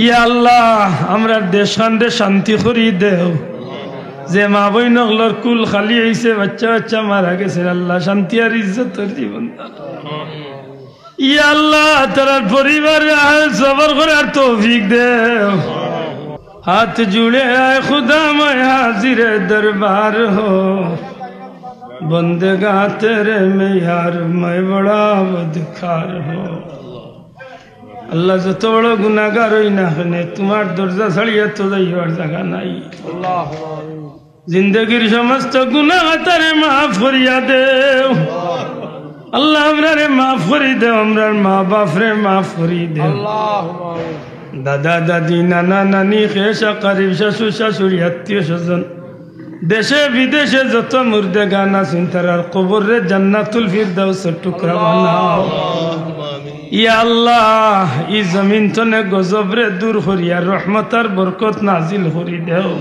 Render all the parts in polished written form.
ইয়া আল্লাহ আমরা দেশান্ডে শান্তি করি দেও যে মা বইনগুলোর কুল খালি হয়েছে বাচ্চা বাচ্চা মারা গেছে আল্লাহ শান্তি আর ইজ্জতের জীবন ইয়া আল্লাহ তার পরিবারে সবর করার তৌফিক দেও हाथ जुड़े आए खुदा मैं हाजिर दरबार हो बंदगा तेरे में यार मैं बड़ा बदकार हो अल्लाह जो तो बड़ा गुनाहगार होई ना हने तुम्हार दर्जा सड़िया तो जाइवार जगह नहीं जिंदगीर समस्त गुनाह तेरे माफ करिया दे अल्लाह हमरे माफ करी दे हमरे माँ बाप रे माफ करी दे दादा दादी नाना नानी खेशा करीब शाशु शाशुड़ी आत्मीय स्वजन देशे विदेशे जत मुर्दे गाना सुनतार कबर रे जन्नतुल फिरदौस टुकड़ा बनाओ या अल्लाह ई जमीन तने गजब रे दूर करिया रहमतार बरकत नाजिल करी देओ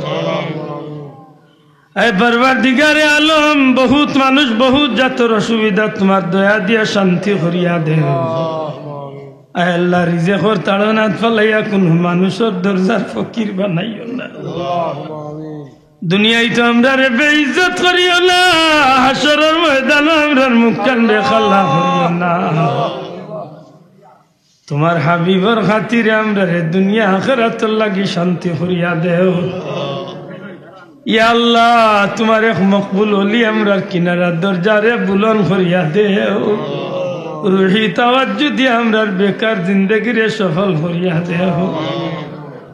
ऐ परवरदिगारे आलम बहुत मानुष बहुत जातर असुविधा तुम्हार दया दिया शांति करिया देओ अल्लाह रिज़्क़र ताड़नात फलाइया कुन मानुषर दर्जार फकीर बनाइयो ना दुनियाई तो हमरा रे बेइज्जत करियो ना हशरर मैदान हमरार मुख कांडे खाला करियो ना तुम्हार हबीबर खातिर हमरा रे दुनिया आखिरत लगी शांति करिया देओ या अल्लाह तुम्हारे मकबूल ओली हमरा किनारा दर्जा रे बुलंद करिया देओ रूही तवज्जो दिया हमरा बेकार जिंदगी रे सफल करिया देओ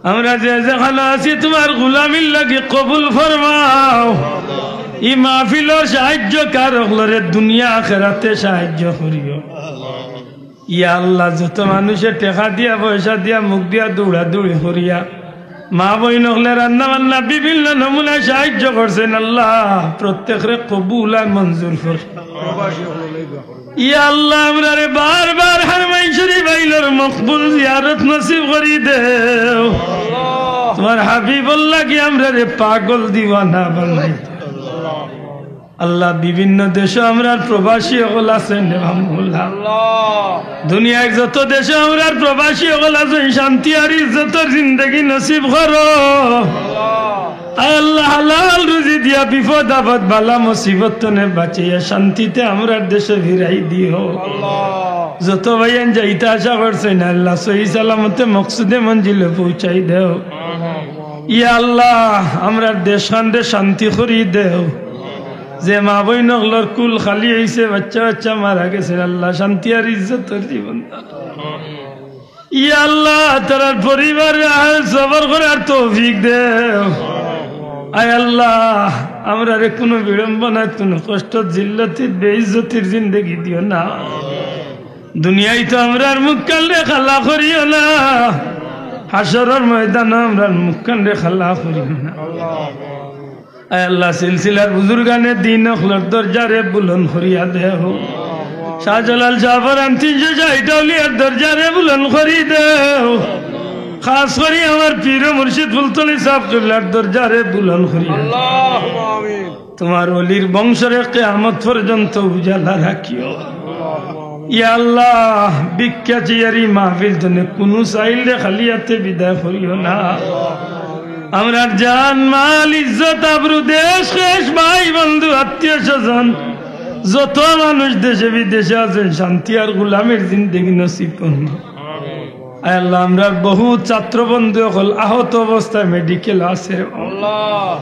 हमरा जे खलासी तुम्हार गुलामी लगी कबूल फरमाओ ई महफिलो साहाय्यकार हलरे दुनिया आखिराते साहाय्य करियो या अल्लाह যত মানুষে টাকা দিয়া পয়সা দিয়া মুখ দিয়া দৌড়া দৌড়ি করিয়া মা বইন হলে রান্না বান্না বিভিন্ন নমুনা সাহায্য করছেন আল্লাহ প্রত্যেকরে কবুল আর মঞ্জুর কর या अल्लाह हमरे बार बार हरमाई शरीफ आइलर मकबूल जियारत नसीब करी दे तुम्हार हबीबुल्लाह की हमरे पागल दीवाना बनाई अल्लाह विभिन्न देश हमरार प्रवासी हल आছেন दुनिया যত দেশে हमरार प्रवासी हल आছেন शांति और इज्जतर जिंदगी नसीब करो अल्लाह हलाल रुजी दिया विपद आपद बाला मुसीबत तने बाँचिया शांतिते हमरार देशे फिराई दिओ যত ভাইয়ান যাইতে आशा करছেন अल्लाह सही सलामते मकसुदे मंजिले पहुँचाई देओ या अल्लाह हमरार देशांदे शांति करी देओ যে মা বইনগুলোর কুল খালি হয়েছে বাচ্চা বাচ্চা মারা গেছে আল্লাহ শান্তি আর ইজ্জতের জীবন ইয়া আল্লাহ তার পরিবারে সবর করার তৌফিক দেও আয় আল্লাহ আমরা রে কোনো বিড়ম্বনা কোনো কষ্ট জিল্লতি বেইজ্জতির জিন্দেগি দিও না দুনিয়ায় তো আমরার মুখ কালে খালা করিও না হাসরের ময়দানে আমরার মুখ কালে খালা করিও না अल्लाह सिलसिलार बुजुर्गाने दीन अखलर दर्जारे बुलंद करिया देओ शाहजलाल जाफर अंतिम जाइटाउलियार दर्जारे बुलंद करी देओ खास करी हमार पीर मुर्शिद फुलतली साहब किबलार दर्जारे बुलंद करिया अल्लाहुम्मा आमीन तुम्हार ओलिर वंशरे कियामत पर्यन्त उजाला राखियो या अल्लाह बिक्का चियारी महफिल तने कुनु साइले खालियाते विदाय करियो ना हमरार जान माल इज्जत आबरू देश देश भाई बंधु आत्मीय स्वजन যত মানুষ দেশে বিদেশে আছেন শান্তি আর গোলামের জিন্দেগি নসিব করুন আল্লাহ আমরার বহু ছাত্র বন্ধু হল আহত অবস্থায় মেডিকেল আছে আল্লাহ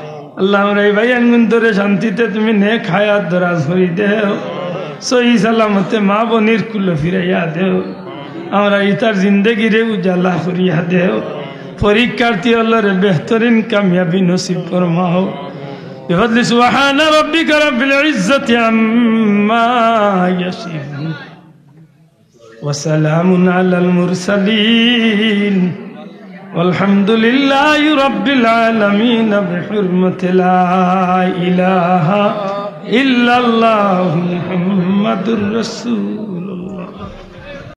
আল্লাহ আমরা এই ভাই আনগুন্তরে শান্তিতে তুমি নেক হায়াত দরাজ করি দেও সহি সালামতে মা বোনের কুলে ফিরাইয়া দেও আমরা ইতার জিন্দেগি রে উজালা করিয়া দেও পরীক্ষার্থী আল্লাহর বেহতরিন কামিয়াবি নসিব ফরমাও بفضل سبحان ربك رب العزة عما يصفون وسلام على المرسلين والحمد لله رب العالمين بحرمة لا إله إلا الله محمد رسول